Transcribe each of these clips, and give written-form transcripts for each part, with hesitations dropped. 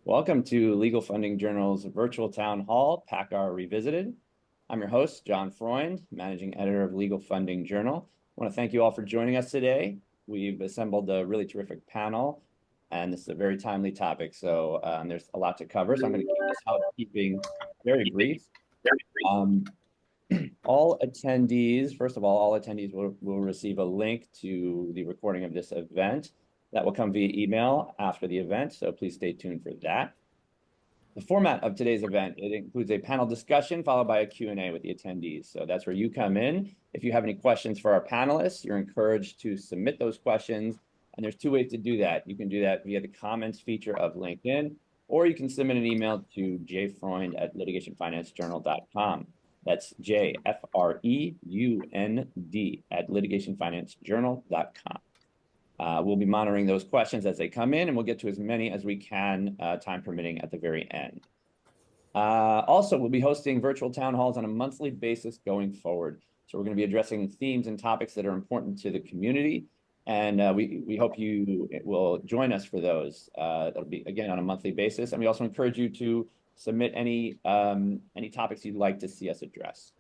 Welcome to Legal Funding Journal's virtual town hall, PACCAR Revisited. I'm your host, John Freund, managing editor of Legal Funding Journal. I want to thank you all for joining us today. We've assembled a really terrific panel, and this is a very timely topic, so there's a lot to cover. So I'm going to keep this housekeeping very brief. All attendees, first of all attendees will receive a link to the recording of this event. That will come via email after the event, so please stay tuned for that. The format of today's event, it includes a panel discussion followed by a Q&A with the attendees. So that's where you come in. If you have any questions for our panelists, you're encouraged to submit those questions. And there's two ways to do that. You can do that via the comments feature of LinkedIn, or you can submit an email to jfreund@litigationfinancejournal.com. That's JFREUND @litigationfinancejournal.com. We'll be monitoring those questions as they come in, and we'll get to as many as we can, time permitting, at the very end. Also, we'll be hosting virtual town halls on a monthly basis going forward. So we're going to be addressing themes and topics that are important to the community, and we hope you will join us for those. That'll be, again, on a monthly basis, and we also encourage you to submit any topics you'd like to see us address.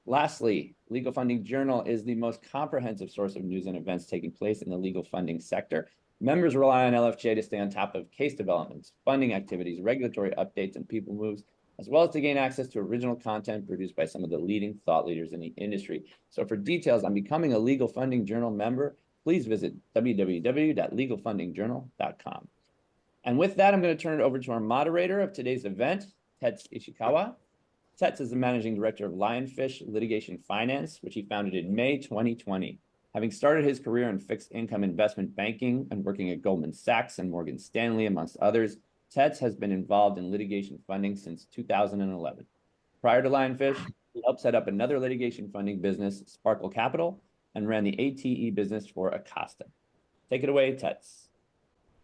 Lastly, Legal Funding Journal is the most comprehensive source of news and events taking place in the legal funding sector. Members rely on LFJ to stay on top of case developments, funding activities, regulatory updates, and people moves, as well as to gain access to original content produced by some of the leading thought leaders in the industry. So for details on becoming a Legal Funding Journal member, please visit www.legalfundingjournal.com. And with that, I'm going to turn it over to our moderator of today's event, Tetsu Ishikawa. Tetsu is the managing director of Lionfish Litigation Finance, which he founded in May 2020. Having started his career in fixed income investment banking and working at Goldman Sachs and Morgan Stanley, amongst others, Tetsu has been involved in litigation funding since 2011. Prior to Lionfish, he helped set up another litigation funding business, Sparkle Capital, and ran the ATE business for Acosta. Take it away, Tetsu.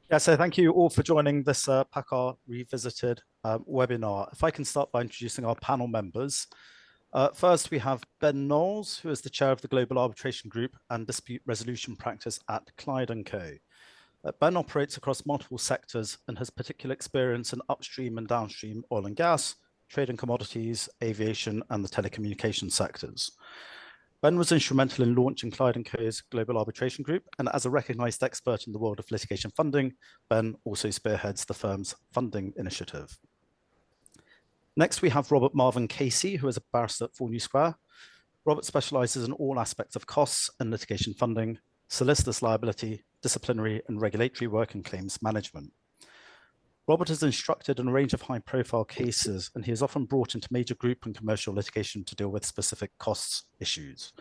Yeah, so thank you all for joining this PACCAR Revisited webinar. If I can start by introducing our panel members. First, we have Ben Knowles, who is the chair of the Global Arbitration Group and Dispute Resolution Practice at Clyde & Co. Ben operates across multiple sectors and has particular experience in upstream and downstream oil and gas, trade and commodities, aviation, and the telecommunications sectors. Ben was instrumental in launching Clyde & Co.'s Global Arbitration Group, and as a recognized expert in the world of litigation funding, Ben also spearheads the firm's funding initiative. Next, we have Robert Marvin Casey, who is a barrister at 4 New Square. Robert specializes in all aspects of costs and litigation funding, solicitors liability, disciplinary and regulatory work, and claims management. Robert is instructed in a range of high-profile cases, and he is often brought into major group and commercial litigation to deal with specific costs issues.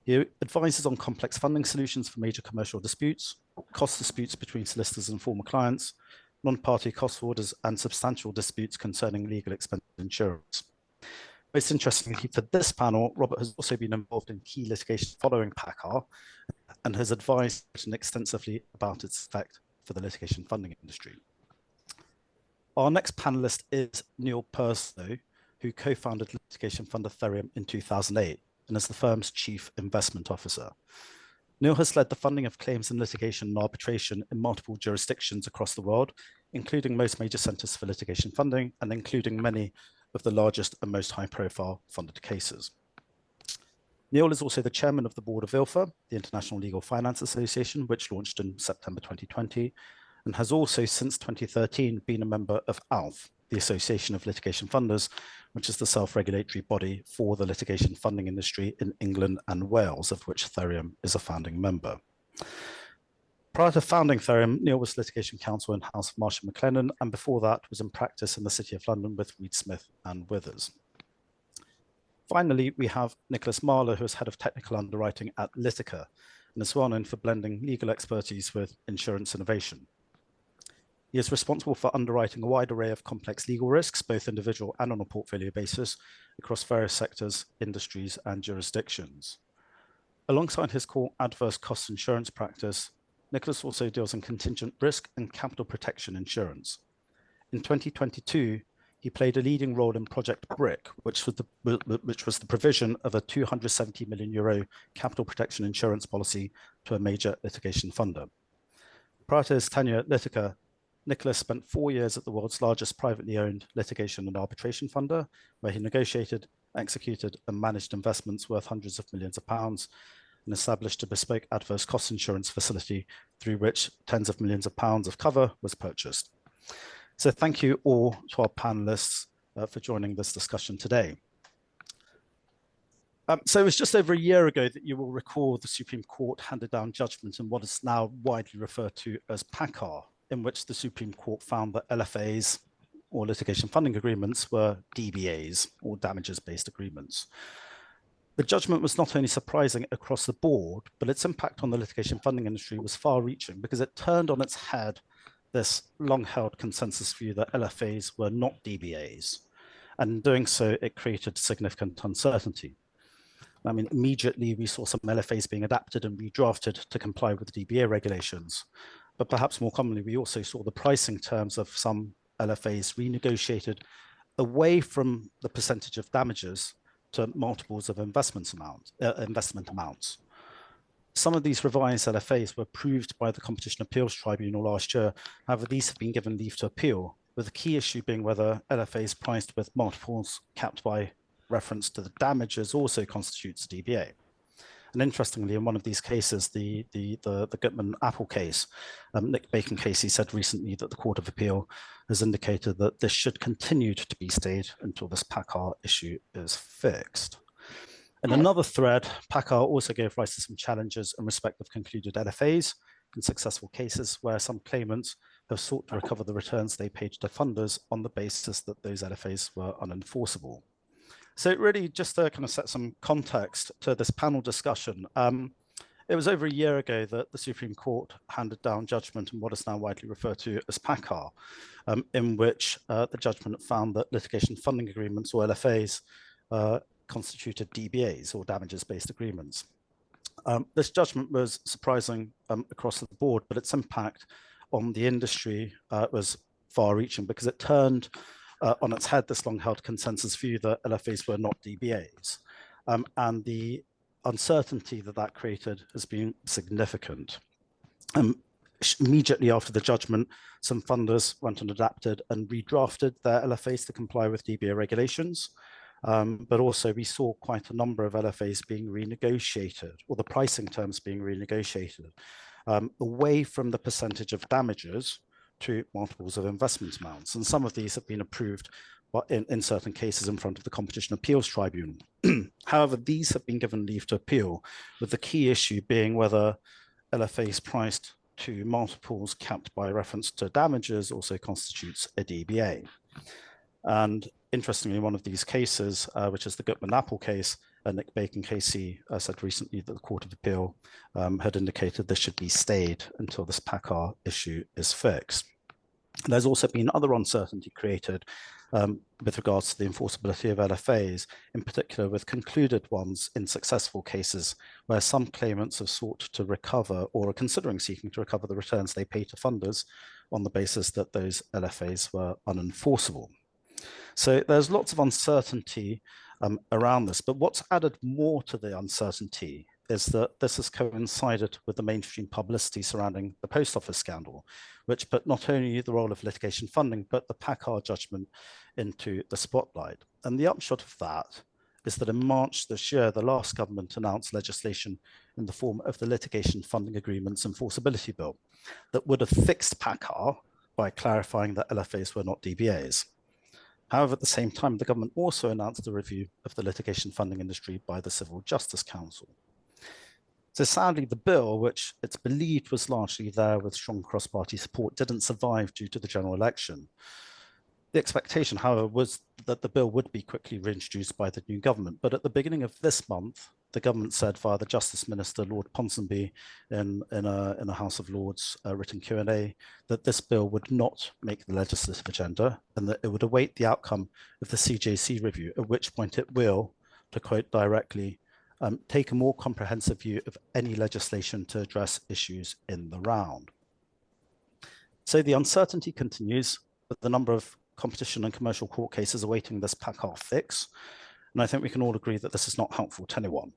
He advises on complex funding solutions for major commercial disputes, cost disputes between solicitors and former clients, non-party cost orders, and substantial disputes concerning legal expense insurance. Most interestingly for this panel, Robert has also been involved in key litigation following PACCAR and has advised extensively about its effect for the litigation funding industry. Our next panelist is Neil Perslow, who co-founded litigation fund Ethereum in 2008 and is the firm's chief investment officer. Neil has led the funding of claims in litigation and arbitration in multiple jurisdictions across the world, including most major centers for litigation funding and including many of the largest and most high-profile funded cases. Neil is also the chairman of the board of ILFA, the International Legal Finance Association, which launched in September 2020, and has also since 2013 been a member of ALF, the Association of Litigation Funders, which is the self-regulatory body for the litigation funding industry in England and Wales, of which Ethereum is a founding member. Prior to founding Ethereum, Neil was litigation counsel in House of Marsh & McLennan, and before that was in practice in the City of London with Reed Smith and Withers. Finally, we have Nicholas Marler, who is head of technical underwriting at Litica, and is well known for blending legal expertise with insurance innovation. He is responsible for underwriting a wide array of complex legal risks, both individual and on a portfolio basis, across various sectors, industries, and jurisdictions. Alongside his core adverse cost insurance practice, Nicholas also deals in contingent risk and capital protection insurance. In 2022, he played a leading role in Project Brick, which was the provision of a €270 million capital protection insurance policy to a major litigation funder. Prior to his tenure at Litica, Nicholas spent 4 years at the world's largest privately owned litigation and arbitration funder, where he negotiated, executed, and managed investments worth hundreds of millions of pounds, and established a bespoke adverse cost insurance facility through which tens of millions of pounds of cover was purchased. So thank you all to our panelists for joining this discussion today. So it was just over a year ago that you will recall the Supreme Court handed down judgment in what is now widely referred to as PACCAR, in which the Supreme Court found that LFAs, or litigation funding agreements, were DBAs, or damages-based agreements. The judgment was not only surprising across the board, but its impact on the litigation funding industry was far-reaching because it turned on its head this long-held consensus view that LFAs were not DBAs. And in doing so, it created significant uncertainty. I mean, immediately we saw some LFAs being adapted and redrafted to comply with the DBA regulations. But perhaps more commonly, we also saw the pricing terms of some LFAs renegotiated away from the percentage of damages to multiples of investment amounts. Some of these revised LFAs were approved by the Competition Appeals Tribunal last year. However, these have been given leave to appeal, with the key issue being whether LFAs priced with multiples capped by reference to the damages also constitutes a DBA. And interestingly, in one of these cases, the Gutman Apple case, Nick Bacon case, he said recently that the Court of Appeal has indicated that this should continue to be stayed until this PACCAR issue is fixed. In another thread, PACCAR also gave rise to some challenges in respect of concluded LFAs in successful cases where some claimants have sought to recover the returns they paid to funders on the basis that those LFAs were unenforceable. So really, just to kind of set some context to this panel discussion, it was over a year ago that the Supreme Court handed down judgment in what is now widely referred to as PACCAR, in which the judgment found that litigation funding agreements, or LFAs, constituted DBAs, or damages-based agreements. This judgment was surprising across the board, but its impact on the industry was far-reaching because it turned on its head this long-held consensus view that LFAs were not DBAs. And the uncertainty that that created has been significant. Immediately after the judgment, some funders went and adapted and redrafted their LFAs to comply with DBA regulations. But also we saw quite a number of LFAs being renegotiated, or the pricing terms being renegotiated, away from the percentage of damages to multiples of investment amounts. And some of these have been approved in certain cases in front of the Competition Appeals Tribunal. However, these have been given leave to appeal, with the key issue being whether LFAs priced to multiples capped by reference to damages also constitutes a DBA. And interestingly, in one of these cases, which is the Gutman Apple case, Nick Bacon case, he said recently that the Court of Appeal had indicated this should be stayed until this PACCAR issue is fixed. And there's also been other uncertainty created with regards to the enforceability of LFAs, in particular with concluded ones in successful cases where some claimants have sought to recover or are considering seeking to recover the returns they pay to funders on the basis that those LFAs were unenforceable. So there's lots of uncertainty around this, but what's added more to the uncertainty is that this has coincided with the mainstream publicity surrounding the post office scandal, which put not only the role of litigation funding, but the PACCAR judgment into the spotlight. And the upshot of that is that in March this year, the last government announced legislation in the form of the Litigation Funding Agreements Enforceability Bill that would have fixed PACCAR by clarifying that LFAs were not DBAs. However, at the same time, the government also announced a review of the litigation funding industry by the Civil Justice Council. So sadly, the bill, which it's believed was largely there with strong cross-party support, didn't survive due to the general election. The expectation, however, was that the bill would be quickly reintroduced by the new government. But at the beginning of this month, the government said via the Justice Minister, Lord Ponsonby, in a House of Lords written Q&A, that this bill would not make the legislative agenda and that it would await the outcome of the CJC review, at which point it will, to quote directly, take a more comprehensive view of any legislation to address issues in the round. So the uncertainty continues with the number of competition and commercial court cases awaiting this PACCAR fix. And I think we can all agree that this is not helpful to anyone.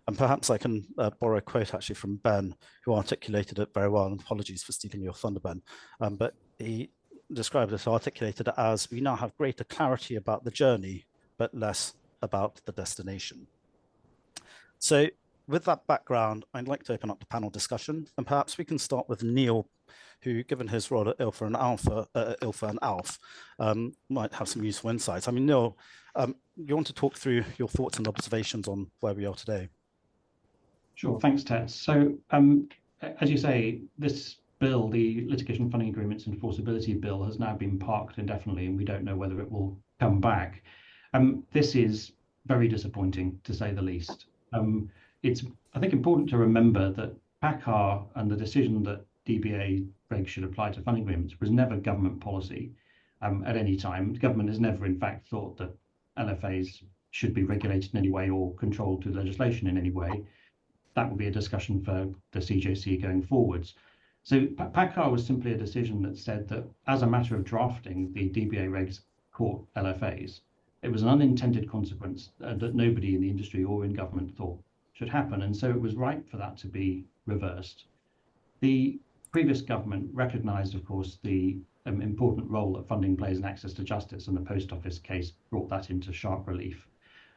And perhaps I can borrow a quote actually from Ben, who articulated it very well, and apologies for stealing your thunder, Ben. But he described this, articulated it as, we now have greater clarity about the journey, but less about the destination. So with that background, I'd like to open up the panel discussion, and perhaps we can start with Neil, who, given his role at Ilford and Alf, might have some useful insights. I mean, Neil, you want to talk through your thoughts and observations on where we are today? Sure, thanks, Ted. So, as you say, this bill, the Litigation Funding Agreements Enforceability Bill, has now been parked indefinitely, and we don't know whether it will come back. This is very disappointing, to say the least. It's, I think, important to remember that PACCAR and the decision that DBA regs should apply to funding agreements was never government policy at any time. The government has never, in fact, thought that LFAs should be regulated in any way or controlled through legislation in any way. That will be a discussion for the CJC going forwards. So PACCAR was simply a decision that said that as a matter of drafting, the DBA regs caught LFAs. It was an unintended consequence that nobody in the industry or in government thought should happen. And so it was right for that to be reversed. The previous government recognised, of course, the important role that funding plays in access to justice, and the post office case brought that into sharp relief.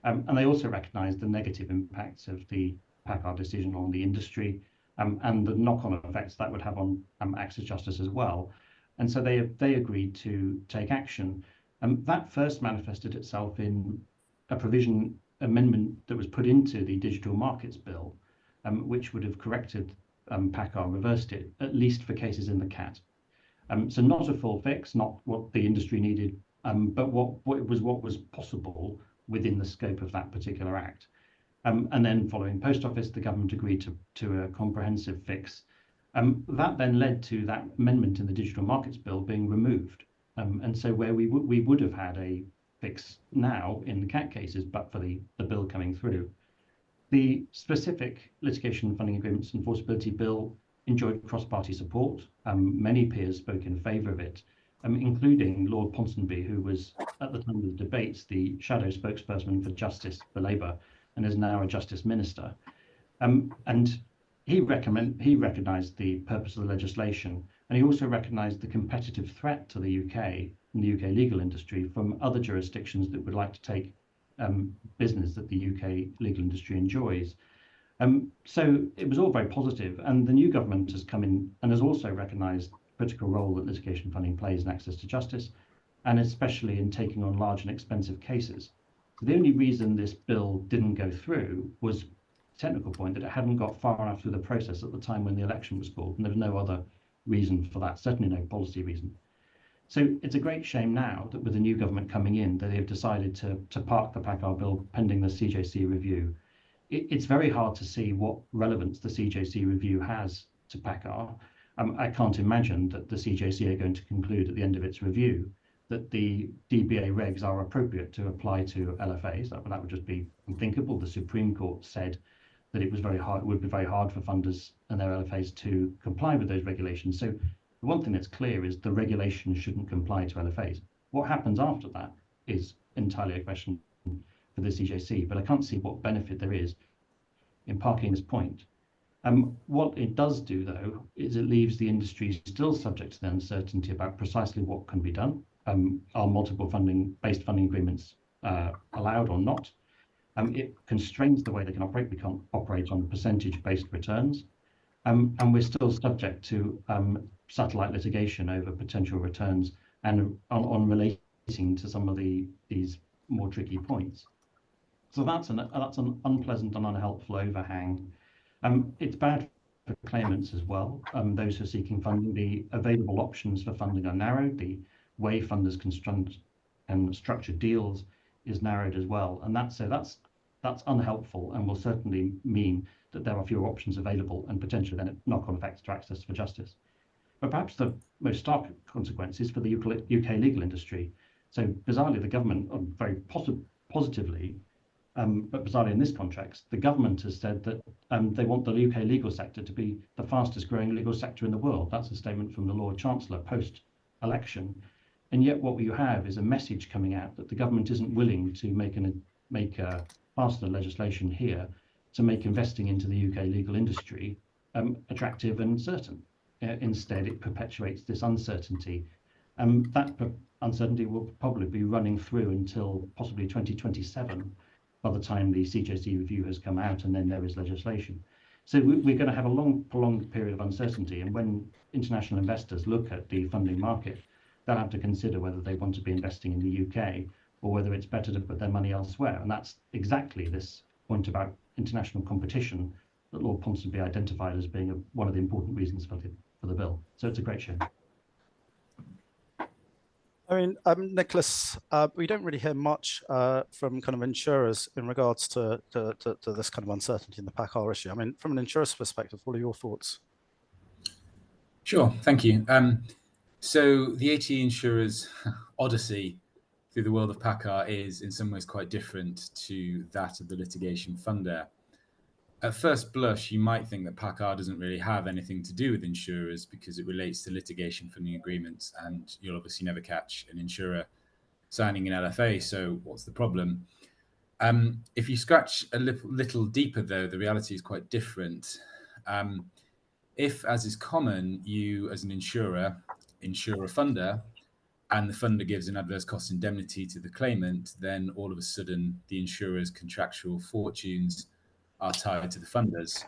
And they also recognised the negative impacts of the PACCAR decision on the industry and the knock-on effects that would have on access to justice as well. And so they agreed to take action. That first manifested itself in a provision amendment that was put into the Digital Markets Bill, which would have corrected PACCAR, reversed it, at least for cases in the CAT. So not a full fix, not what the industry needed, but what was possible within the scope of that particular act. And then following post office, the government agreed to a comprehensive fix. That then led to that amendment in the Digital Markets Bill being removed. And so where we would have had a fix now in the CAT cases, but for the bill coming through. The specific Litigation Funding Agreements Enforceability Bill enjoyed cross-party support. Many peers spoke in favour of it, including Lord Ponsonby, who was, at the time of the debates, the shadow spokesperson for Justice for Labour and is now a Justice Minister. And he recognised the purpose of the legislation, and he also recognised the competitive threat to the UK and the UK legal industry from other jurisdictions that would like to take business that the UK legal industry enjoys. So it was all very positive, and the new government has come in and has also recognised the critical role that litigation funding plays in access to justice, and especially in taking on large and expensive cases. So the only reason this bill didn't go through was a technical point, that it hadn't got far enough through the process at the time when the election was called, and there was no other reason for that, certainly no policy reason. So it's a great shame now that with the new government coming in, that they've decided to park the PACCAR bill pending the CJC review. It's very hard to see what relevance the CJC review has to PACCAR. I can't imagine that the CJC are going to conclude at the end of its review that the DBA regs are appropriate to apply to LFAs. That would just be unthinkable. The Supreme Court said that it would be very hard for funders and their LFAs to comply with those regulations. So the one thing that's clear is the regulation shouldn't comply to LFAs. What happens after that is entirely a question for the CJC, but I can't see what benefit there is in parking this point. What it does do, though, is it leaves the industry still subject to the uncertainty about precisely what can be done. Are multiple based funding agreements allowed or not? It constrains the way they can operate. We can't operate on percentage-based returns. And we're still subject to satellite litigation over potential returns and on relating to some of these more tricky points. So that's an unpleasant and unhelpful overhang. It's bad for claimants as well. Those who are seeking funding, the available options for funding are narrowed. The way funders construct and structure deals is narrowed as well, and that's unhelpful and will certainly mean that there are fewer options available and potentially then knock-on effects to access for justice. But perhaps the most stark consequence is for the UK legal industry. So bizarrely, the government, very positively, but bizarrely in this context, the government has said that they want the UK legal sector to be the fastest growing legal sector in the world. That's a statement from the Lord Chancellor post-election. And yet what you have is a message coming out that the government isn't willing to make faster legislation here to make investing into the UK legal industry attractive and certain. instead it perpetuates this uncertainty. That uncertainty will probably be running through until possibly 2027 by the time the CJC review has come out and then there is legislation. So we're going to have a long, prolonged period of uncertainty. And when international investors look at the funding market, they'll have to consider whether they want to be investing in the UK or whether it's better to put their money elsewhere. And that's exactly this point about international competition that Lord Ponsonby identified as being one of the important reasons for the bill. So it's a great shame. I mean, Nicholas, we don't really hear much from kind of insurers in regards to this kind of uncertainty in the PACCAR issue. I mean, from an insurer's perspective, what are your thoughts? Sure, thank you. So the AT insurers' odyssey through the world of PACCAR is in some ways quite different to that of the litigation funder. At first blush, you might think that PACCAR doesn't really have anything to do with insurers because it relates to litigation funding agreements, and you'll obviously never catch an insurer signing an LFA, so what's the problem? If you scratch a little deeper, though, the reality is quite different. If, as is common, you as an insurer insure a funder and the funder gives an adverse cost indemnity to the claimant, then all of a sudden the insurer's contractual fortunes are tied to the funders.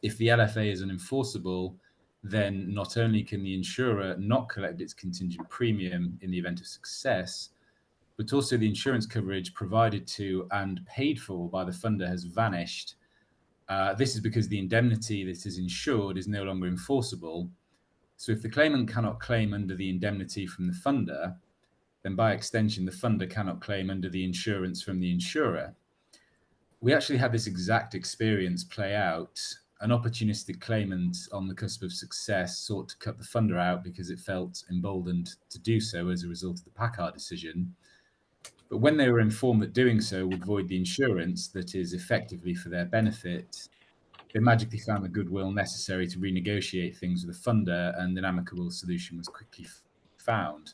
If the LFA is unenforceable, then not only can the insurer not collect its contingent premium in the event of success, but also the insurance coverage provided to and paid for by the funder has vanished. This is because the indemnity that is insured is no longer enforceable. So if the claimant cannot claim under the indemnity from the funder, then by extension, the funder cannot claim under the insurance from the insurer. We actually had this exact experience play out. An opportunistic claimant on the cusp of success sought to cut the funder out because it felt emboldened to do so as a result of the PACCAR decision. But when they were informed that doing so would void the insurance that is effectively for their benefit, they magically found the goodwill necessary to renegotiate things with the funder, and an amicable solution was quickly found.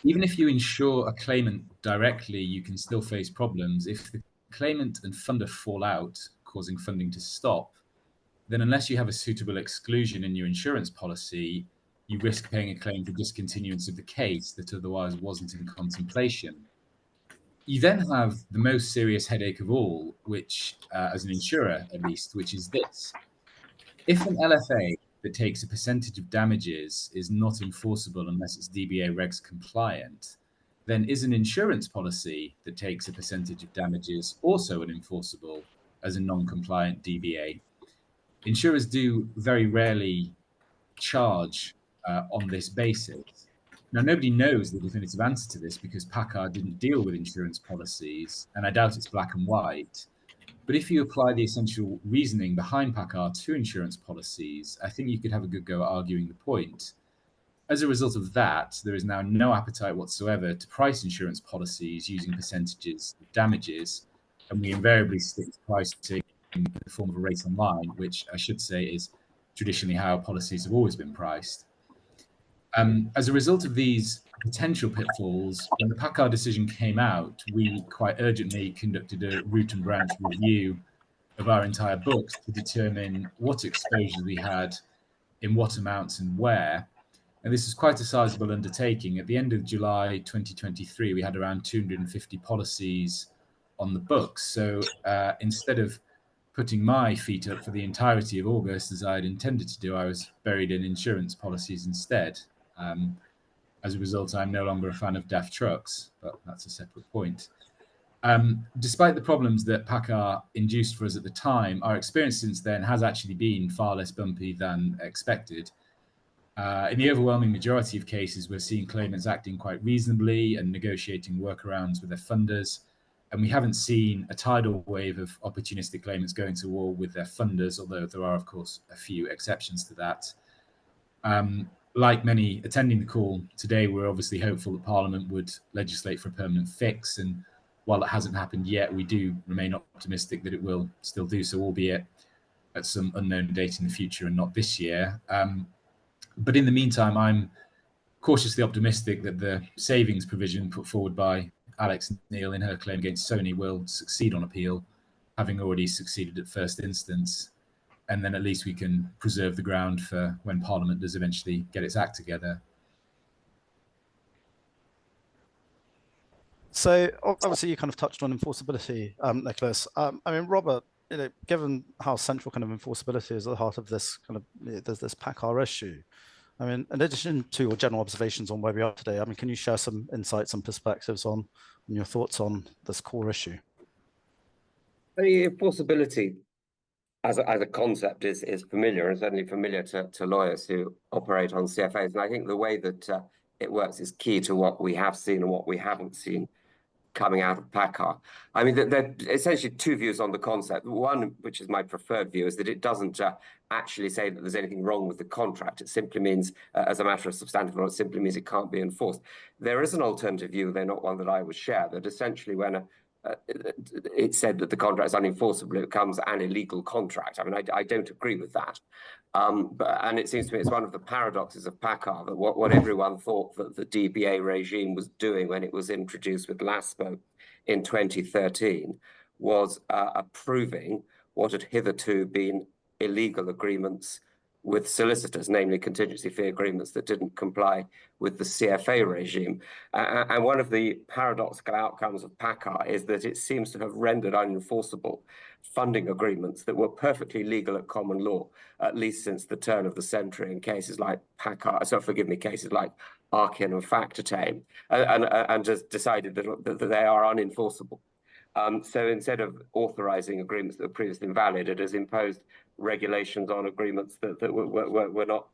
Even if you insure a claimant directly, you can still face problems. If the claimant and funder fall out, causing funding to stop, then unless you have a suitable exclusion in your insurance policy, you risk paying a claim for discontinuance of the case that otherwise wasn't in contemplation. You then have the most serious headache of all, which, as an insurer at least, which is this. If an LFA that takes a percentage of damages is not enforceable unless it's DBA regs compliant, then is an insurance policy that takes a percentage of damages also unenforceable as a non-compliant DBA? Insurers do very rarely charge on this basis. Now, nobody knows the definitive answer to this because PACCAR didn't deal with insurance policies, and I doubt it's black and white. But if you apply the essential reasoning behind PACCAR to insurance policies, I think you could have a good go at arguing the point. As a result of that, there is now no appetite whatsoever to price insurance policies using percentages of damages, and we invariably stick to pricing in the form of a rate on line, which I should say is traditionally how policies have always been priced. As a result of these potential pitfalls, when the PACCAR decision came out, we quite urgently conducted a root and branch review of our entire books to determine what exposures we had, in what amounts and where. And this is quite a sizable undertaking. At the end of July 2023, we had around 250 policies on the books. So instead of putting my feet up for the entirety of August, as I had intended to do, I was buried in insurance policies instead. As a result, I'm no longer a fan of daft trucks, but that's a separate point. Despite the problems that PACCAR induced for us at the time, our experience since then has actually been far less bumpy than expected. In the overwhelming majority of cases, we're seeing claimants acting quite reasonably and negotiating workarounds with their funders. And we haven't seen a tidal wave of opportunistic claimants going to war with their funders, although there are, of course, a few exceptions to that. Like many attending the call today, we're obviously hopeful that Parliament would legislate for a permanent fix. And while it hasn't happened yet, we do remain optimistic that it will still do so, albeit at some unknown date in the future and not this year. But in the meantime, I'm cautiously optimistic that the savings provision put forward by Alex Neil in her claim against Sony will succeed on appeal, having already succeeded at first instance. and then at least we can preserve the ground for when Parliament does eventually get its act together. So obviously you kind of touched on enforceability, Nicholas. I mean, Robert, given how central kind of enforceability is at the heart of this kind of there's this PACCAR issue. I mean, in addition to your general observations on where we are today, I mean, can you share some insights and perspectives on your thoughts on this core issue? The enforceability as a concept is familiar, and certainly familiar to lawyers who operate on CFAs. And I think the way that it works is key to what we have seen and what we haven't seen coming out of PACCAR. I mean, there are essentially two views on the concept. One, which is my preferred view, is that it doesn't actually say that there's anything wrong with the contract. It simply means, as a matter of substantive law, it simply means it can't be enforced. There is an alternative view, though not one that I would share, that essentially when it's said that the contract is unenforceable, it becomes an illegal contract. I mean, I don't agree with that. And it seems to me it's one of the paradoxes of PACCAR that what everyone thought that the DBA regime was doing when it was introduced with LASPO in 2013 was approving what had hitherto been illegal agreements with solicitors, namely contingency fee agreements that didn't comply with the CFA regime. And one of the paradoxical outcomes of PACCAR is that it seems to have rendered unenforceable funding agreements that were perfectly legal at common law, at least since the turn of the century, in cases like PACCAR, so forgive me, cases like Arkin and Factortame, and just decided that they are unenforceable. So instead of authorizing agreements that were previously invalid, it has imposed regulations on agreements that were not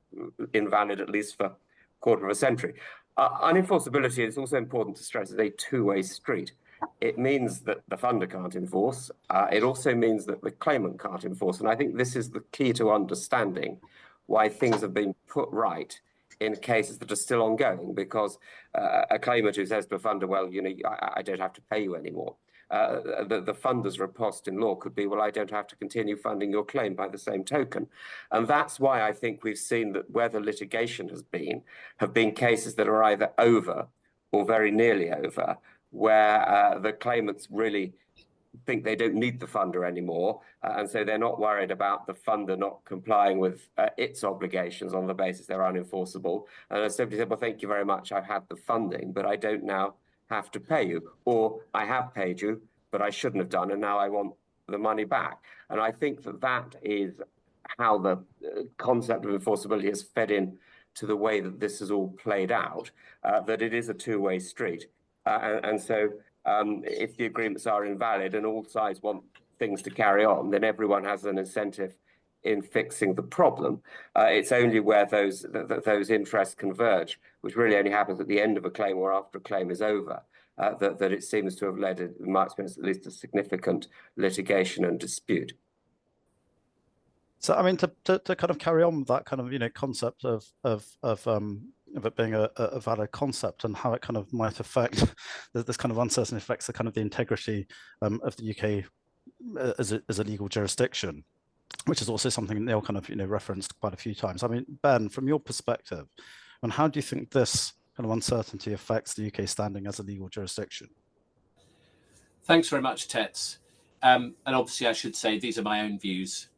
invalid, at least for a quarter of a century. Unenforceability, is also important to stress, is a two-way street. It means that the funder can't enforce. It also means that the claimant can't enforce. And I think this is the key to understanding why things have been put right in cases that are still ongoing, because a claimant who says to a funder, well, you know, I don't have to pay you anymore. The funder's riposte in law could be, well, I don't have to continue funding your claim by the same token. And that's why I think we've seen that where the litigation have been cases that are either over or very nearly over, where the claimants really think they don't need the funder anymore, and so they're not worried about the funder not complying with its obligations on the basis they're unenforceable. And I simply said, well, thank you very much, I've had the funding, but I don't now have to pay you, or I have paid you, but I shouldn't have done, and now I want the money back. And I think that is how the concept of enforceability has fed in to the way that this has all played out, that it is a two-way street. And so if the agreements are invalid and all sides want things to carry on, then everyone has an incentive in fixing the problem. It's only where those interests converge, which really only happens at the end of a claim or after a claim is over, that it seems to have led, in my experience, at least to significant litigation and dispute. So, I mean, to kind of carry on with that kind of, concept of it being a valid concept and how it kind of might affect this kind of uncertain affects the kind of the integrity of the UK as a legal jurisdiction, which is also something Neil kind of referenced quite a few times. I mean, Ben, from your perspective, and how do you think this kind of uncertainty affects the UK standing as a legal jurisdiction? Thanks very much, Tets. And obviously, I should say these are my own views.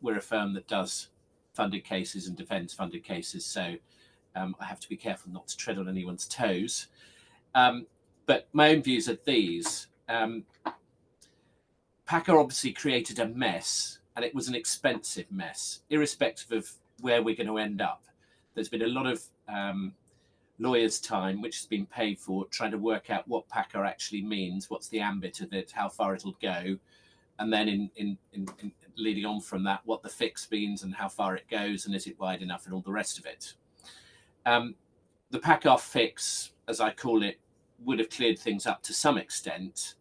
We're a firm that does funded cases and defends funded cases, so I have to be careful not to tread on anyone's toes. But my own views are these. PACCAR obviously created a mess, and it was an expensive mess, irrespective of where we're going to end up. There's been a lot of lawyers' time, which has been paid for, trying to work out what PACCAR actually means, what's the ambit of it, how far it'll go, and then in leading on from that, what the fix means and how far it goes, and is it wide enough, and all the rest of it. The PACCAR fix, as I call it, would have cleared things up to some extent.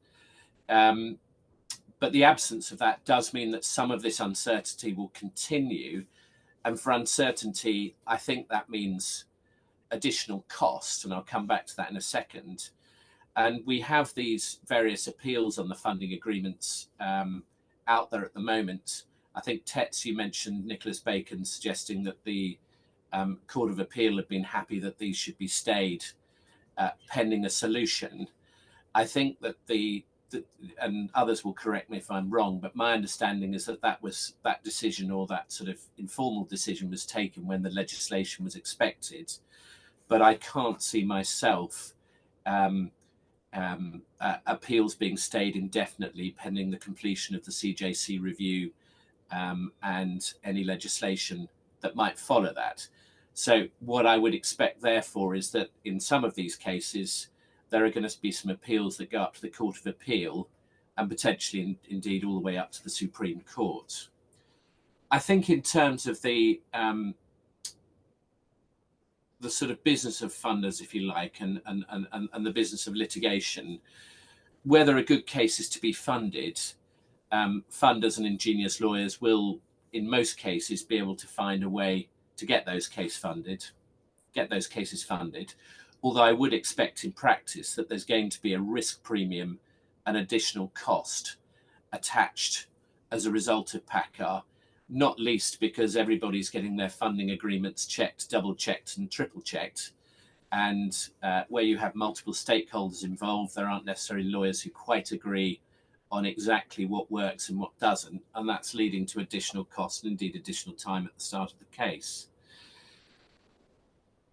But the absence of that does mean that some of this uncertainty will continue. And for uncertainty, I think that means additional cost. And I'll come back to that in a second. And we have these various appeals on the funding agreements out there at the moment. I think, Tets, you mentioned Nicholas Bacon suggesting that the Court of Appeal have been happy that these should be stayed pending a solution. I think that the and others will correct me if I'm wrong, but my understanding is that that decision, or that sort of informal decision, was taken when the legislation was expected. But I can't see myself appeals being stayed indefinitely pending the completion of the CJC review and any legislation that might follow that. So what I would expect, therefore, is that in some of these cases, there are going to be some appeals that go up to the Court of Appeal, and potentially, indeed, all the way up to the Supreme Court. I think in terms of the sort of business of funders, if you like, and the business of litigation, where there are good cases to be funded, funders and ingenious lawyers will, in most cases, be able to find a way to get those cases funded. Although I would expect in practice that there's going to be a risk premium and additional cost attached as a result of PACCAR, not least because everybody's getting their funding agreements checked, double checked and triple checked. And where you have multiple stakeholders involved, there aren't necessarily lawyers who quite agree on exactly what works and what doesn't. And that's leading to additional cost and indeed additional time at the start of the case.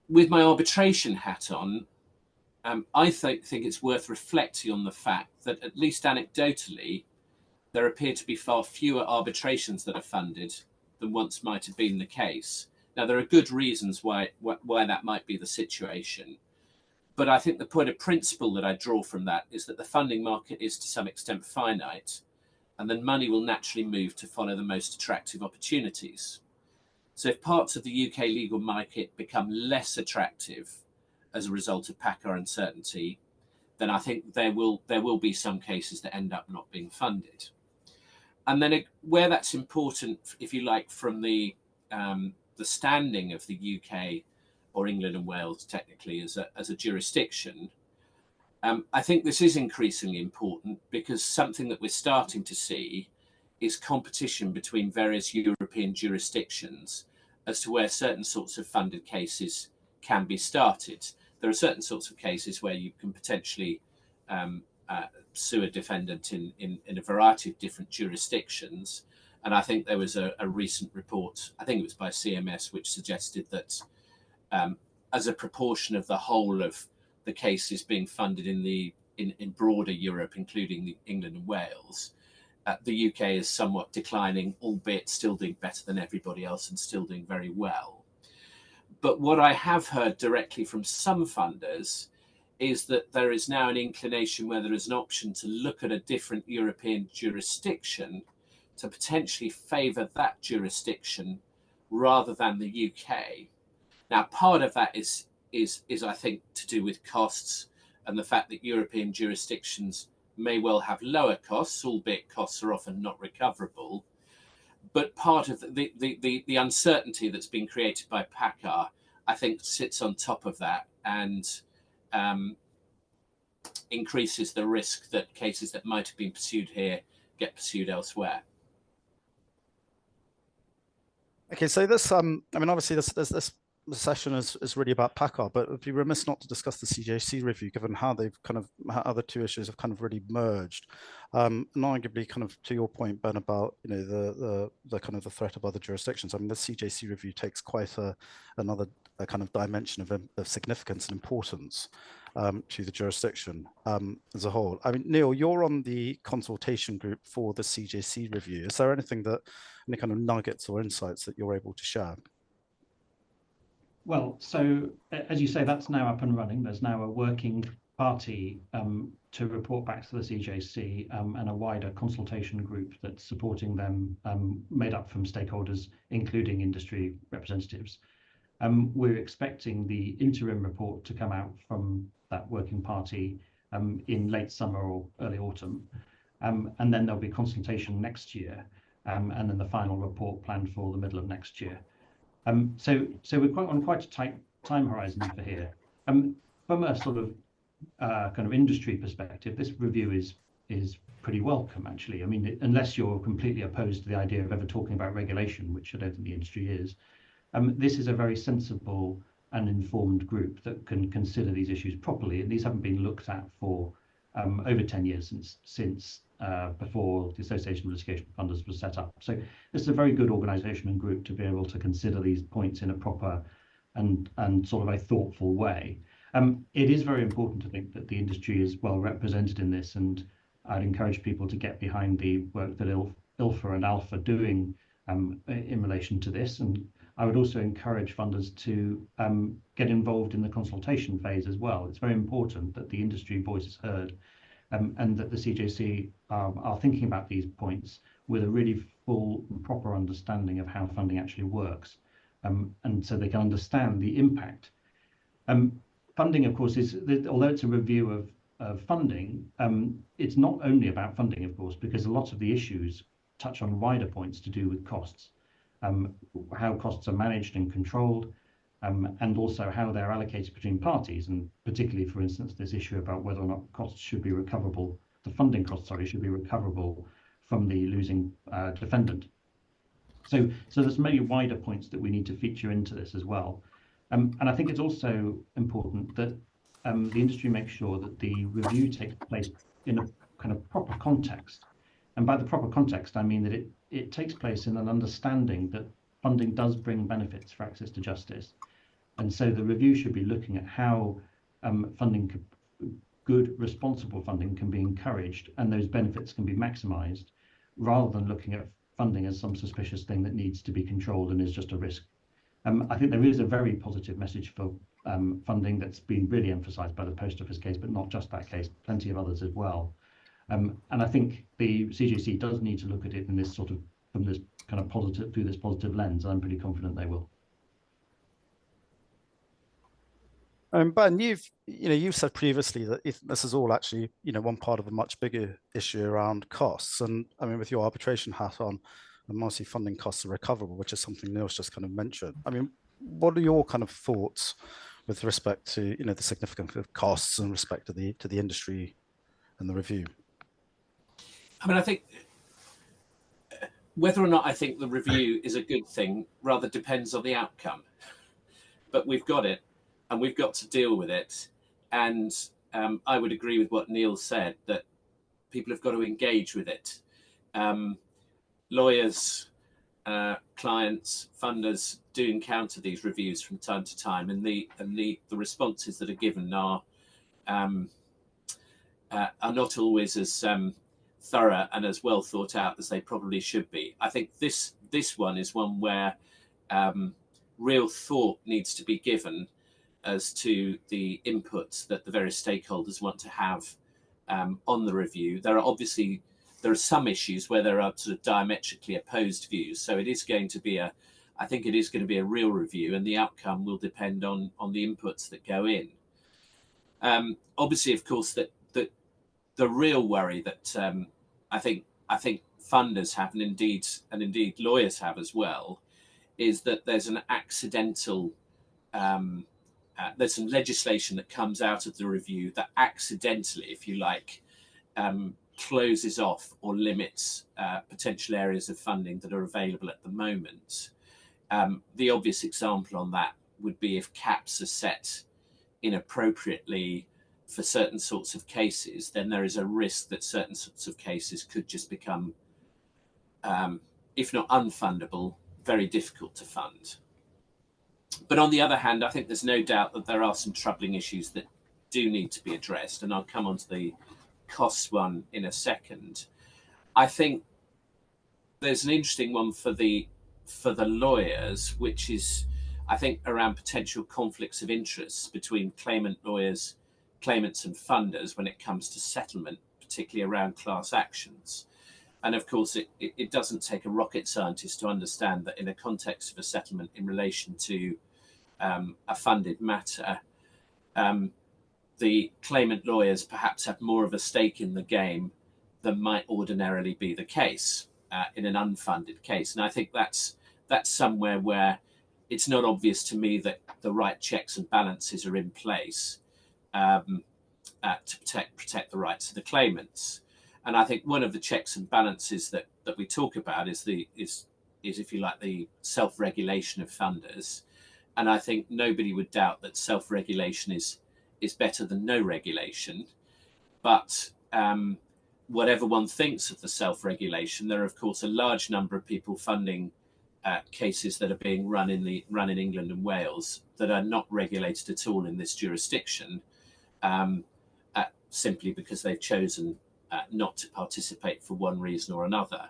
With my arbitration hat on, I think it's worth reflecting on the fact that, at least anecdotally, there appear to be far fewer arbitrations that are funded than once might have been the case. Now, there are good reasons why that might be the situation. But I think the point of principle that I draw from that is that the funding market is to some extent finite, and then money will naturally move to follow the most attractive opportunities. So if parts of the UK legal market become less attractive as a result of PACCAR uncertainty, then I think there will be some cases that end up not being funded. And then where that's important, if you like, from the standing of the UK, or England and Wales technically, as a jurisdiction, I think this is increasingly important, because something that we're starting to see is competition between various European jurisdictions as to where certain sorts of funded cases can be started. There are certain sorts of cases where you can potentially sue a defendant in a variety of different jurisdictions. And I think there was a recent report, I think it was by CMS, which suggested that as a proportion of the whole of the cases being funded in broader Europe, including England and Wales, the UK is somewhat declining, albeit still doing better than everybody else and still doing very well. But what I have heard directly from some funders is that there is now an inclination where there is an option to look at a different European jurisdiction to potentially favour that jurisdiction rather than the UK. Now, part of that is I think to do with costs and the fact that European jurisdictions may well have lower costs, albeit costs are often not recoverable. But part of the uncertainty that's been created by PACCAR, I think, sits on top of that and increases the risk that cases that might have been pursued here get pursued elsewhere. Okay, so this, I mean, obviously this session is really about PACCAR, but it'd be remiss not to discuss the CJC review, given how they've how the two issues have kind of really merged. And arguably, kind of to your point, Ben, about the kind of the threat of other jurisdictions. I mean, the CJC review takes quite another kind of dimension of significance and importance to the jurisdiction as a whole. I mean, Neil, you're on the consultation group for the CJC review. Is there anything any kind of nuggets or insights that you're able to share? Well, so as you say, that's now up and running. There's now a working party to report back to the CJC and a wider consultation group that's supporting them, made up from stakeholders, including industry representatives. We're expecting the interim report to come out from that working party in late summer or early autumn. And then there'll be consultation next year, and then the final report planned for the middle of next year. So we're on quite a tight time horizon for here. From a sort of kind of industry perspective, this review is pretty welcome, actually. I mean, unless you're completely opposed to the idea of ever talking about regulation, which I don't think the industry is, this is a very sensible and informed group that can consider these issues properly. And these haven't been looked at for over 10 years since before the Association of Litigation Funders was set up. So this is a very good organisation and group to be able to consider these points in a proper and sort of a thoughtful way. It is very important to think that the industry is well represented in this, and I'd encourage people to get behind the work that ILFA and ALFA are doing in relation to this. And I would also encourage funders to get involved in the consultation phase as well. It's very important that the industry voice is heard, and that the CJC are thinking about these points with a really full and proper understanding of how funding actually works, and so they can understand the impact. Funding, of course, although it's a review of funding, it's not only about funding, of course, because a lot of the issues touch on wider points to do with costs, how costs are managed and controlled, and also how they're allocated between parties, and particularly, for instance, this issue about whether or not costs should be recoverable, the funding costs, sorry, should be recoverable from the losing defendant. So there's many wider points that we need to feature into this as well. And I think it's also important that the industry makes sure that the review takes place in a kind of proper context. And by the proper context, I mean that it takes place in an understanding that funding does bring benefits for access to justice. And so the review should be looking at how good, responsible funding can be encouraged and those benefits can be maximised, rather than looking at funding as some suspicious thing that needs to be controlled and is just a risk. I think there is a very positive message for funding that's been really emphasised by the Post Office case, but not just that case, plenty of others as well. And I think the CJC does need to look at it in this sort of, from this kind of positive, through this positive lens. I'm pretty confident they will. Ben, you've said previously that if this is all actually, one part of a much bigger issue around costs. And I mean, with your arbitration hat on, and mostly funding costs are recoverable, which is something Neil's just kind of mentioned. I mean, what are your kind of thoughts with respect to, the significance of costs and respect to the industry and the review? I mean, I think whether or not I think the review is a good thing rather depends on the outcome. But we've got it, and we've got to deal with it. And I would agree with what Neil said, that people have got to engage with it. Lawyers, clients, funders do encounter these reviews from time to time, and the responses that are given are not always as thorough and as well thought out as they probably should be. I think this one is one where real thought needs to be given as to the inputs that the various stakeholders want to have on the review. There are some issues where there are sort of diametrically opposed views. So it is going to be I think it is going to be a real review, and the outcome will depend on the inputs that go in. Obviously, of course, that the real worry that I think funders have, and indeed lawyers have as well, is that there's an accidental there's some legislation that comes out of the review that accidentally, if you like, closes off or limits potential areas of funding that are available at the moment. The obvious example on that would be if caps are set inappropriately for certain sorts of cases, then there is a risk that certain sorts of cases could just become, if not unfundable, very difficult to fund. But on the other hand, I think there's no doubt that there are some troubling issues that do need to be addressed, and I'll come on to the costs one in a second. I think there's an interesting one for the lawyers, which is, I think, around potential conflicts of interest between claimants and funders when it comes to settlement, particularly around class actions. And of course, it doesn't take a rocket scientist to understand that in a context of a settlement in relation to a funded matter, the claimant lawyers perhaps have more of a stake in the game than might ordinarily be the case in an unfunded case. And I think that's somewhere where it's not obvious to me that the right checks and balances are in place to protect the rights of the claimants. And I think one of the checks and balances that we talk about is if you like, the self-regulation of funders. And I think nobody would doubt that self-regulation is better than no regulation. But whatever one thinks of the self-regulation, there are of course a large number of people funding cases that are being run in England and Wales that are not regulated at all in this jurisdiction, simply because they've chosen not to participate for one reason or another.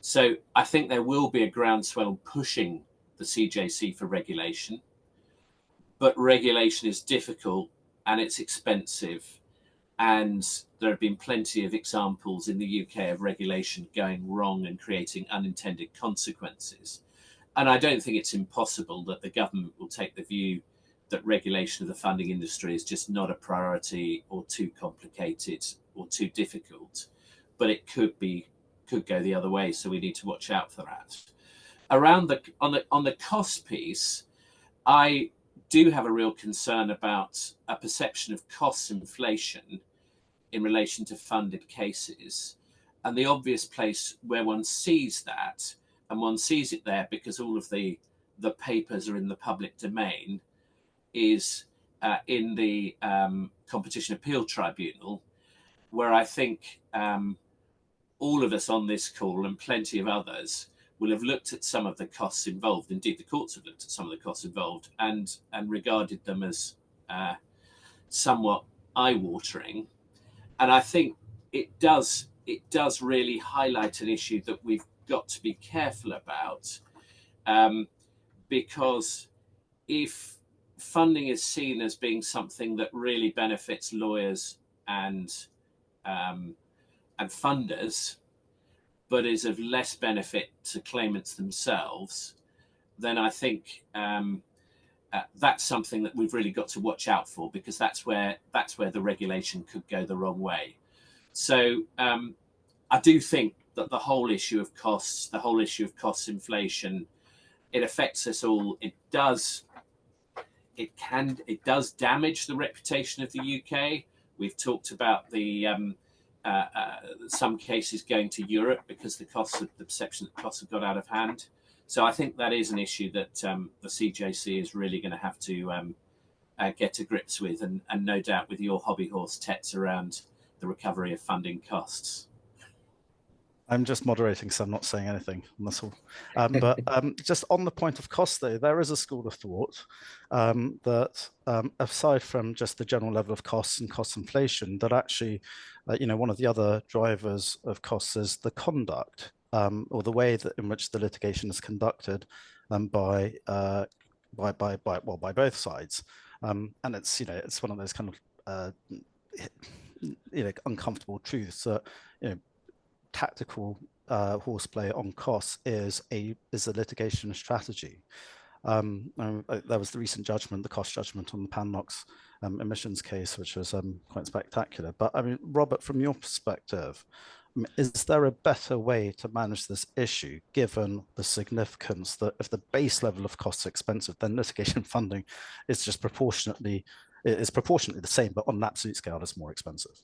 So I think there will be a groundswell pushing the CJC for regulation, but regulation is difficult and it's expensive. And there have been plenty of examples in the UK of regulation going wrong and creating unintended consequences. And I don't think it's impossible that the government will take the view that regulation of the funding industry is just not a priority or too complicated or too difficult, but it could go the other way. So we need to watch out for that. On the cost piece, I do have a real concern about a perception of cost inflation in relation to funded cases. And the obvious place where one sees that, and one sees it there because all of the papers are in the public domain, is in the Competition Appeal Tribunal, where I think all of us on this call and plenty of others will have looked at some of the costs involved. Indeed, the courts have looked at some of the costs involved and regarded them as somewhat eye-watering. And I think it does really highlight an issue that we've got to be careful about, because if funding is seen as being something that really benefits lawyers and funders, but is of less benefit to claimants themselves, then I think that's something that we've really got to watch out for, because that's where the regulation could go the wrong way. So I do think that the whole issue of costs, the whole issue of cost inflation, it affects us all. It does damage the reputation of the UK. We've talked about the some cases going to Europe because the perception that costs have got out of hand. So I think that is an issue that the CJC is really going to have to get to grips with, and no doubt with your hobby horse, Tets, around the recovery of funding costs. I'm just moderating, so I'm not saying anything. That's all. But just on the point of cost, though, there is a school of thought that, aside from just the general level of costs and cost inflation, that actually, one of the other drivers of costs is the conduct or the way that in which the litigation is conducted by both sides, and it's one of those kind of uncomfortable truths that tactical horseplay on costs is a litigation strategy. There was the recent judgment, the cost judgment on the Pannox emissions case, which was quite spectacular. But I mean, Robert, from your perspective, is there a better way to manage this issue, given the significance that if the base level of costs are expensive, then litigation funding is just proportionately the same, but on an absolute scale, it's more expensive?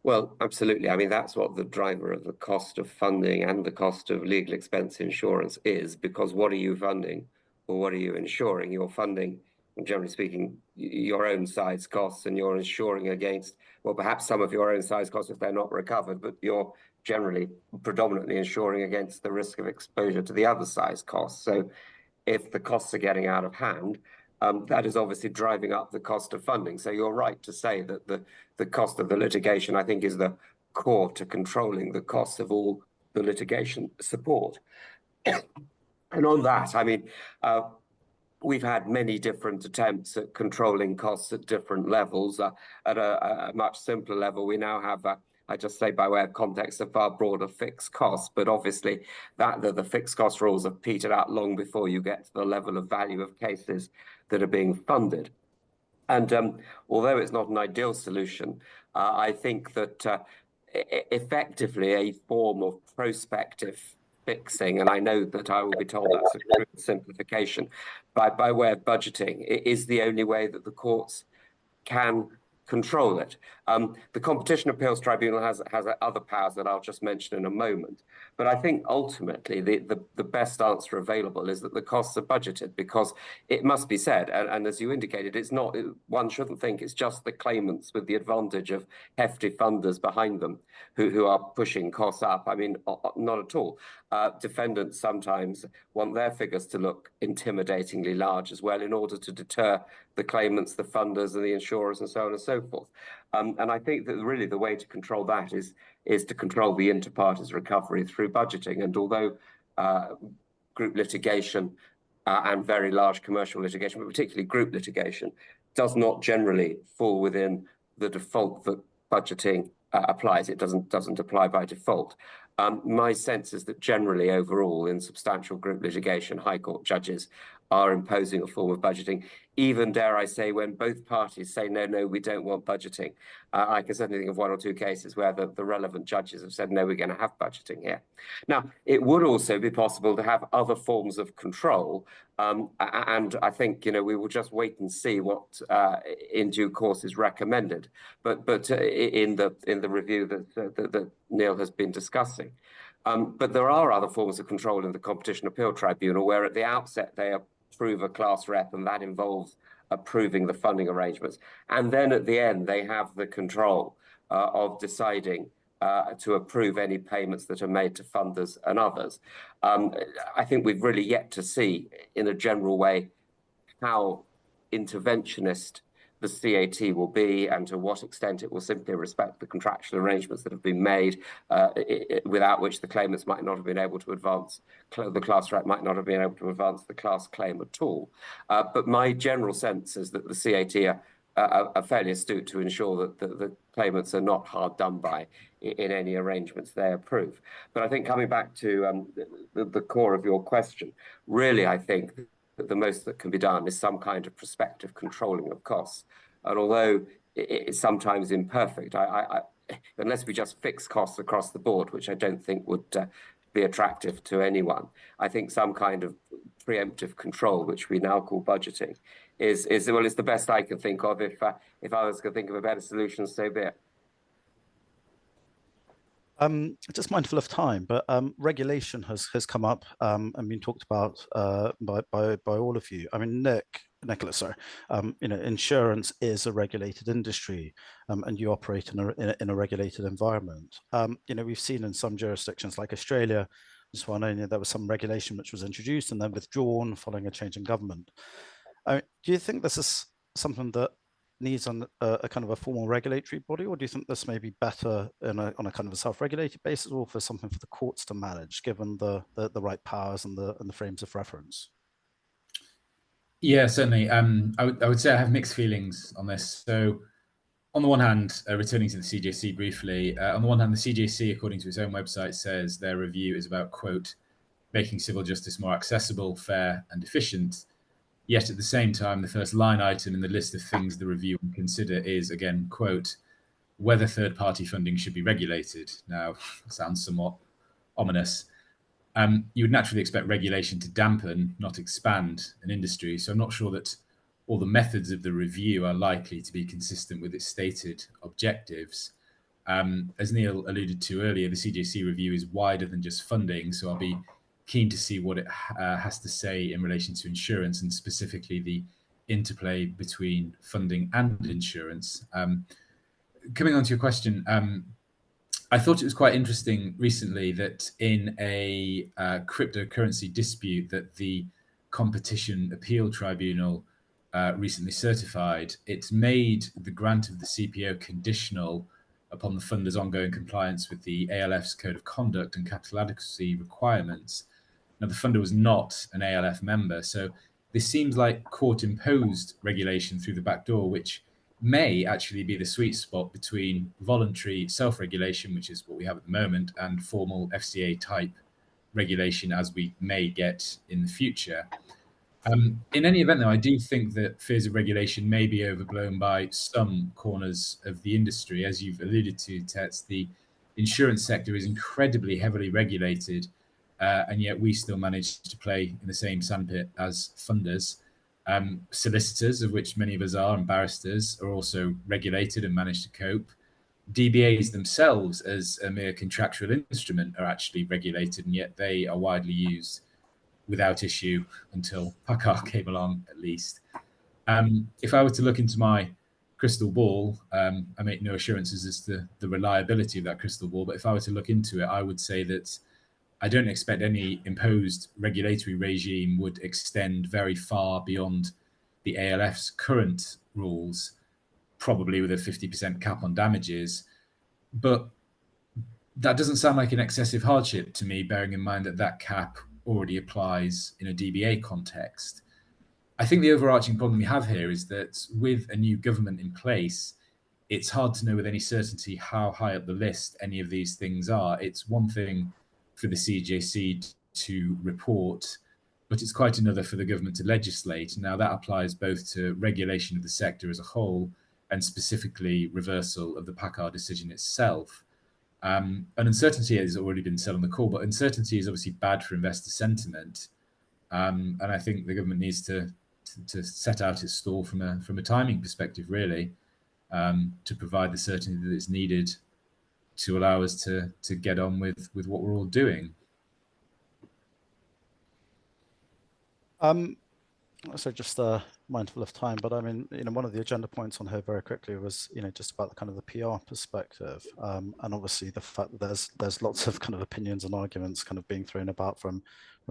Well, absolutely. I mean, that's what the driver of the cost of funding and the cost of legal expense insurance is, because what are you funding or what are you insuring? You're funding, generally speaking, your own side's costs, and you're insuring against, well, perhaps some of your own side's costs if they're not recovered, but you're generally predominantly insuring against the risk of exposure to the other side's costs. So if the costs are getting out of hand, that is obviously driving up the cost of funding. So you're right to say that the cost of the litigation, I think, is the core to controlling the costs of all the litigation support. And on that, I mean, we've had many different attempts at controlling costs at different levels. At a much simpler level, we now have, I just say by way of context, a far broader fixed cost. But obviously, the fixed cost rules have petered out long before you get to the level of value of cases that are being funded. And although it's not an ideal solution, I think that effectively a form of prospective fixing, and I know that I will be told that's a crude simplification, by way of budgeting, it is the only way that the courts can control it. The Competition Appeals Tribunal has other powers that I'll just mention in a moment. But I think ultimately the best answer available is that the costs are budgeted, because it must be said, and as you indicated, it's not, one shouldn't think it's just the claimants with the advantage of hefty funders behind them who are pushing costs up. I mean, not at all. Defendants sometimes want their figures to look intimidatingly large as well in order to deter the claimants, the funders and the insurers and so on and so forth. And I think that really the way to control that is to control the inter-parties recovery through budgeting. And although group litigation and very large commercial litigation, but particularly group litigation, does not generally fall within the default that budgeting applies. It doesn't apply by default. My sense is that generally overall in substantial group litigation, High Court judges are imposing a form of budgeting, even, dare I say, when both parties say, no, we don't want budgeting. I can certainly think of one or two cases where the relevant judges have said, no, we're going to have budgeting here. Now, it would also be possible to have other forms of control, and I think, we will just wait and see what in due course is recommended. But in the review that Neil has been discussing. But there are other forms of control in the Competition Appeal Tribunal where at the outset they approve a class rep, and that involves approving the funding arrangements. And then at the end, they have the control of deciding to approve any payments that are made to funders and others. I think we've really yet to see, in a general way, how interventionist the CAT will be, and to what extent it will simply respect the contractual arrangements that have been made, without which the claimants might not have been able to advance, the class rep might not have been able to advance the class claim at all. But my general sense is that the CAT are fairly astute to ensure that the claimants are not hard done by in any arrangements they approve. But I think coming back to the core of your question, really I think that the most that can be done is some kind of prospective controlling of costs. And although it's sometimes imperfect, unless we just fix costs across the board, which I don't think would be attractive to anyone, I think some kind of preemptive control, which we now call budgeting, is the best I can think of. If others could think of a better solution, so be it. Just mindful of time, but regulation has come up and been talked about by all of you. I mean, Nicholas, sorry. Insurance is a regulated industry, and you operate in a regulated environment. We've seen in some jurisdictions like Australia, just one only, there was some regulation which was introduced and then withdrawn following a change in government. Do you think this is something that needs a kind of a formal regulatory body, or do you think this may be better on a kind of a self-regulated basis, or for something for the courts to manage, given the right powers and the frames of reference? Yeah, certainly. I would say I have mixed feelings on this. So on the one hand, returning to the CJC briefly, on the one hand, the CJC, according to its own website, says their review is about, quote, making civil justice more accessible, fair and efficient. Yet at the same time, the first line item in the list of things the review will consider is, again, quote, whether third-party funding should be regulated. Now, sounds somewhat ominous. You would naturally expect regulation to dampen, not expand, an industry. So I'm not sure that all the methods of the review are likely to be consistent with its stated objectives. As Neil alluded to earlier, the CJC review is wider than just funding, so I'll be keen to see what it has to say in relation to insurance, and specifically the interplay between funding and insurance. Coming on to your question, I thought it was quite interesting recently that in a cryptocurrency dispute that the Competition Appeal Tribunal recently certified, it's made the grant of the CPO conditional upon the funder's ongoing compliance with the ALF's Code of Conduct and capital adequacy requirements. Now, the funder was not an ALF member, so this seems like court-imposed regulation through the back door, which may actually be the sweet spot between voluntary self-regulation, which is what we have at the moment, and formal FCA-type regulation, as we may get in the future. In any event, though, I do think that fears of regulation may be overblown by some corners of the industry. As you've alluded to, Tets, the insurance sector is incredibly heavily regulated, and yet we still manage to play in the same sandpit as funders. Solicitors, of which many of us are, and barristers are also regulated and manage to cope. DBAs themselves, as a mere contractual instrument, are actually regulated, and yet they are widely used without issue until PACCAR came along, at least. If I were to look into my crystal ball, I make no assurances as to the reliability of that crystal ball, but if I were to look into it, I would say that I don't expect any imposed regulatory regime would extend very far beyond the ALF's current rules, probably with a 50% cap on damages. But that doesn't sound like an excessive hardship to me, bearing in mind that that cap already applies in a DBA context. I think the overarching problem we have here is that with a new government in place, it's hard to know with any certainty how high up the list any of these things are. It's one thing for the CJC to report, but it's quite another for the government to legislate. Now, that applies both to regulation of the sector as a whole and specifically reversal of the PACCAR decision itself. And uncertainty has already been said on the call, but uncertainty is obviously bad for investor sentiment. And I think the government needs to set out its stall from a timing perspective, really, to provide the certainty that is needed to allow us to get on with what we're all doing. So just mindful of time, but I mean, one of the agenda points on here very quickly was, just about the kind of the PR perspective, and obviously the fact that there's lots of kind of opinions and arguments kind of being thrown about from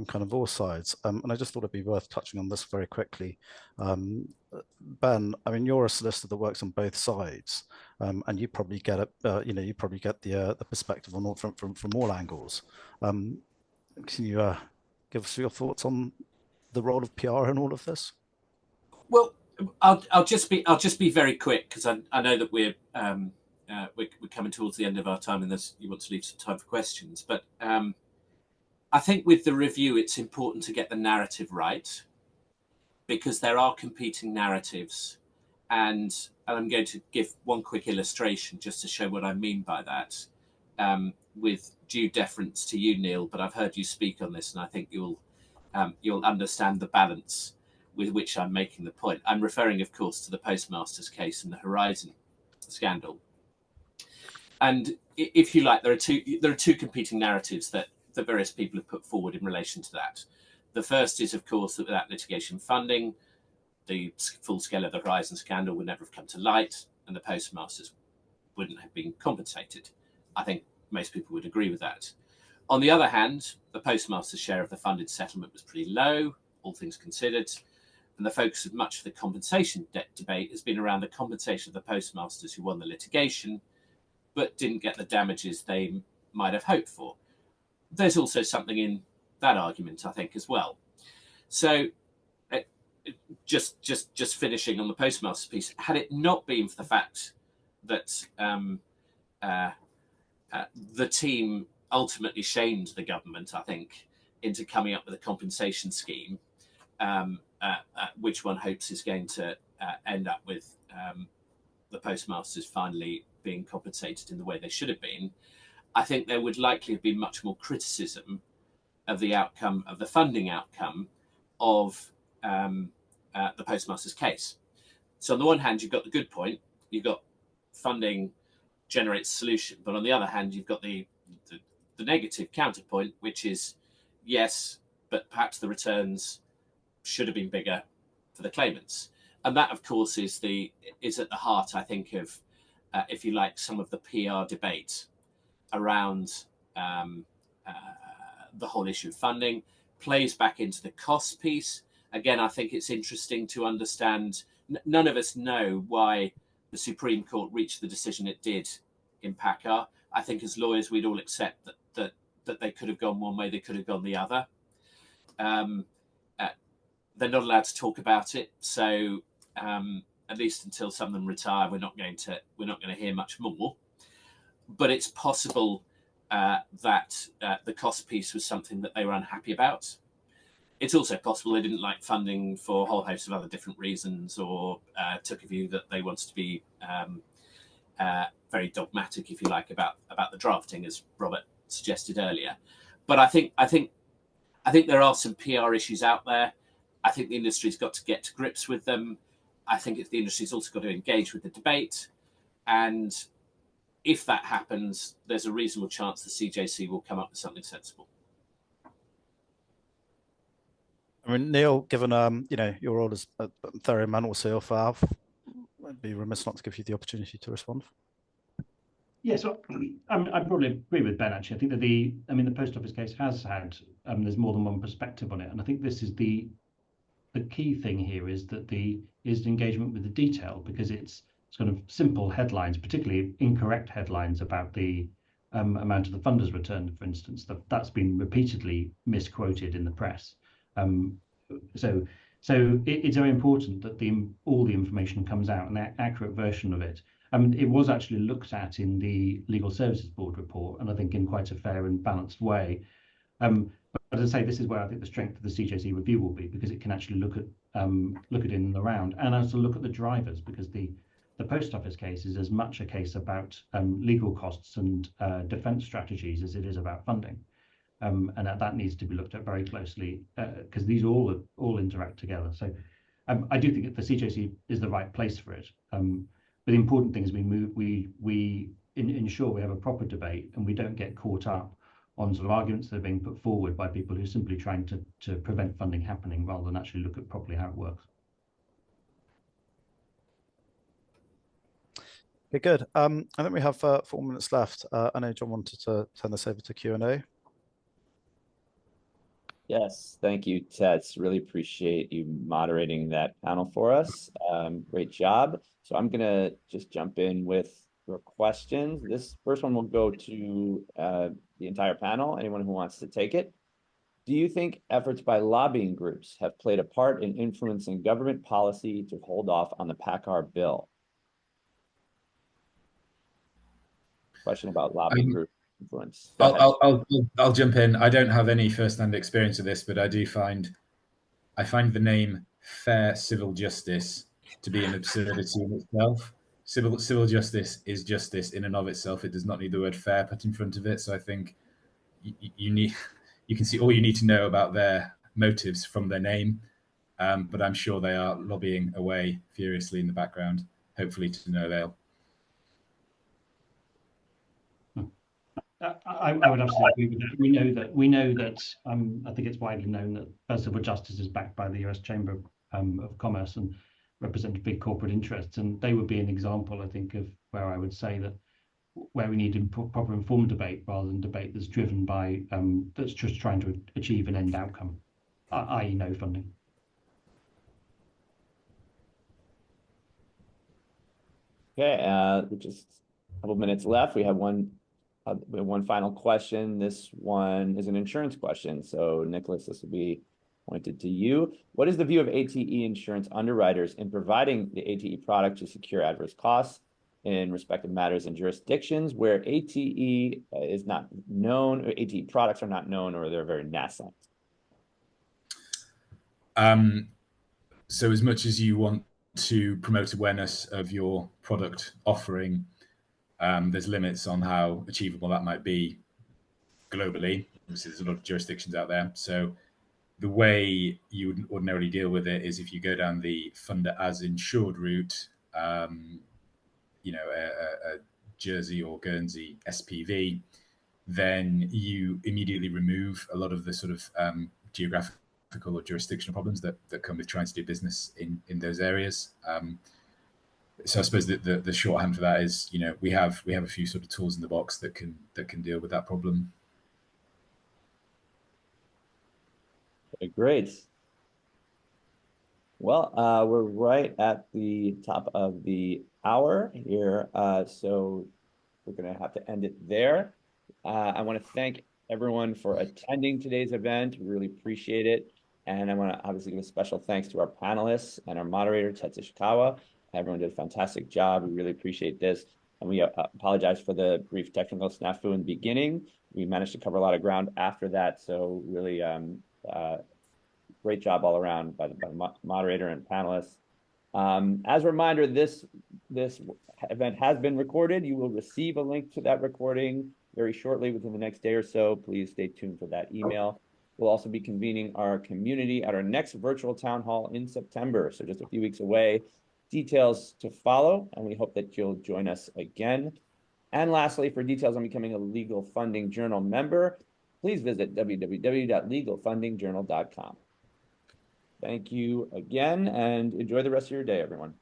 kind of all sides. And I just thought it'd be worth touching on this very quickly. Ben, I mean, you're a solicitor that works on both sides, and you probably get it. You probably get the perspective on all from all angles. Can you give us your thoughts on the role of PR in all of this? Well, I'll just be very quick, because I know that we're coming towards the end of our time, and you want to leave some time for questions. But I think with the review, it's important to get the narrative right, because there are competing narratives, and I'm going to give one quick illustration just to show what I mean by that, with due deference to you, Neil. But I've heard you speak on this, and I think you'll understand the balance with which I'm making the point. I'm referring, of course, to the Postmasters case and the Horizon scandal. And if you like, there are two competing narratives that the various people have put forward in relation to that. The first is, of course, that without litigation funding, the full scale of the Horizon scandal would never have come to light, and the Postmasters wouldn't have been compensated. I think most people would agree with that. On the other hand, the Postmasters' share of the funded settlement was pretty low, all things considered, and the focus of much of the compensation debate has been around the compensation of the Postmasters who won the litigation, but didn't get the damages they might have hoped for. There's also something in that argument, I think, as well. So, just finishing on the Postmasters piece, had it not been for the fact that the team ultimately shamed the government, I think, into coming up with a compensation scheme, which one hopes is going to end up with the Postmasters finally being compensated in the way they should have been. I think there would likely have been much more criticism of the outcome, of the funding outcome of the Postmasters case. So on the one hand, you've got the good point, you've got funding generates solution, but on the other hand, you've got the negative counterpoint, which is, yes, but perhaps the returns should have been bigger for the claimants. And that, of course, is at the heart, I think, of, if you like, some of the PR debate around the whole issue of funding, plays back into the cost piece. Again, I think it's interesting to understand, none of us know why the Supreme Court reached the decision it did in PACCAR. I think as lawyers, we'd all accept that they could have gone one way, they could have gone the other. They're not allowed to talk about it, so at least until some of them retire, we're not going to hear much more. But it's possible that the cost piece was something that they were unhappy about. It's also possible they didn't like funding for a whole host of other different reasons, or took a view that they wanted to be very dogmatic, if you like, about the drafting, as Robert suggested earlier. But I think there are some PR issues out there. I think the industry's got to get to grips with them. I think the industry's also got to engage with the debate. And if that happens, there's a reasonable chance the CJC will come up with something sensible. I mean, Neil, given your role as a Theriman also of Valve, I'd be remiss not to give you the opportunity to respond. Yeah, so I probably agree with Ben, actually. I think that the post office case has had, there's more than one perspective on it. And I think this is the key thing here is that is engagement with the detail, because it's sort of simple headlines, particularly incorrect headlines about the amount of the funders returned, for instance, that's been repeatedly misquoted in the press. So it's very important that all the information comes out, an accurate version of it. It was actually looked at in the Legal Services Board report, and I think in quite a fair and balanced way. But as I say, this is where I think the strength of the CJC review will be, because it can actually look at it in and around, and also look at the drivers, because the post office case is as much a case about legal costs and defence strategies as it is about funding. And that needs to be looked at very closely, because these all interact together. So I do think that the CJC is the right place for it. But the important thing is we ensure we have a proper debate, and we don't get caught up on sort of arguments that are being put forward by people who are simply trying to prevent funding happening, rather than actually look at properly how it works. Okay, good. I think we have 4 minutes left. I know John wanted to turn this over to Q&A. Yes, thank you, Tess. Really appreciate you moderating that panel for us. Great job. So I'm going to just jump in with your questions. This first one will go to the entire panel, anyone who wants to take it. Do you think efforts by lobbying groups have played a part in influencing government policy to hold off on the PACCAR bill? Question about lobbying group influence. I'll jump in. I don't have any first-hand experience of this, but I find the name fair civil justice to be an absurdity in itself. Civil justice is justice in and of itself. It does not need the word fair put in front of it. So I think you can see all you need to know about their motives from their name, but I'm sure they are lobbying away furiously in the background, hopefully to no avail. I would absolutely agree with that. We know that I think it's widely known that civil justice is backed by the US Chamber of Commerce and represents big corporate interests, and they would be an example, I think, of where I would say that where we need proper informed debate rather than debate that's driven by that's just trying to achieve an end outcome, i.e. no funding. Okay, just a couple minutes left. We have one final question. This one is an insurance question. So Nicholas, this will be pointed to you. What is the view of ATE insurance underwriters in providing the ATE product to secure adverse costs in respective matters and jurisdictions where ATE is not known, or ATE products are not known, or they're very nascent? So as much as you want to promote awareness of your product offering, there's limits on how achievable that might be globally. Obviously, there's a lot of jurisdictions out there. So the way you would ordinarily deal with it is if you go down the funder as insured route, a Jersey or Guernsey SPV, then you immediately remove a lot of the sort of geographical or jurisdictional problems that come with trying to do business in those areas. So I suppose the shorthand for that is, we have a few sort of tools in the box that can deal with that problem. Okay, great. Well, we're right at the top of the hour here, so we're going to have to end it there. I want to thank everyone for attending today's event. We really appreciate it. And I want to obviously give a special thanks to our panelists and our moderator, Tetsu Ishikawa. Everyone did a fantastic job. We really appreciate this. And we apologize for the brief technical snafu in the beginning. We managed to cover a lot of ground after that. So really great job all around by the moderator and panelists. As a reminder, this event has been recorded. You will receive a link to that recording very shortly within the next day or so. Please stay tuned for that email. We'll also be convening our community at our next virtual town hall in September, so just a few weeks away. Details to follow, and we hope that you'll join us again. And lastly, for details on becoming a Legal Funding Journal member, please visit www.legalfundingjournal.com. Thank you again, and enjoy the rest of your day, everyone.